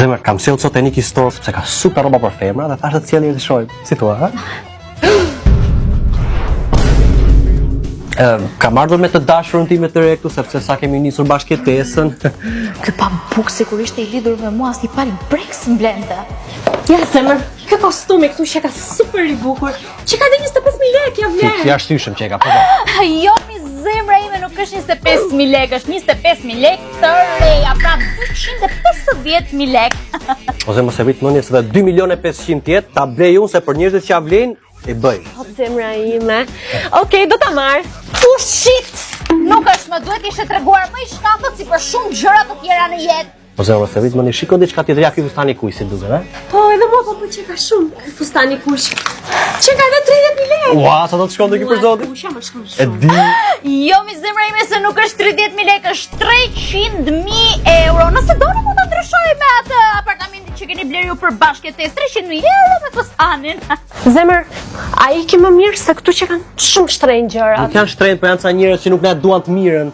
Zemër, kam sjellë sot e Niki Store sepse ka super rroba për femra dhe thashë të sjellë të shohim. Si thua, ha? Kam ardhur me të dashurën time të re këtu sepse sa kemi nisur bashkëtesën. Ky pambuk sigurisht e i lidhur me mua si pari breks mblente. Ja, zemër, ky kostumi këtu që ka super i bukur, që ka dhe 25.000 lekë, ja vlen. Ja shtyshëm që e ka po. Jo, mi zemra ime nuk është 25.000 lekë, është 25.000 lekë të reja, pra 250.000 lekë. Ose mos e vit mendje se 2.500.000 jetë, ta blej unë se për njerëzit që ja vlen e bëj. O, zemra ime. Okej, do ta marr. Shit! Nuk është, më duhet ishe treguar më i shkafët si për shumë gjëra të tjera në jetë. Ose mos e vit mendje, shiko diçka tjetër, ja ky fustani kuj si duket, ha? Po, edhe mua po që ka shumë ky fustani kuq. Që ka edhe 30.000 lekë. Ua, sa do të shkonte ky për zotin? Kuq, më shkon E shumë. di. Jo, mi zemra ime se nuk është 30.000 lekë, është 300.000 euro. Nëse doni mund ta ndryshoj me atë apartamentin që keni bler ju për bashkëtesë, 300.000 euro me fustanin. Zemër, ai që më mirë se këtu që kanë shumë shtrenjtë gjëra. Nuk janë shtrenjtë, po janë ca njerëz që nuk na duan të mirën.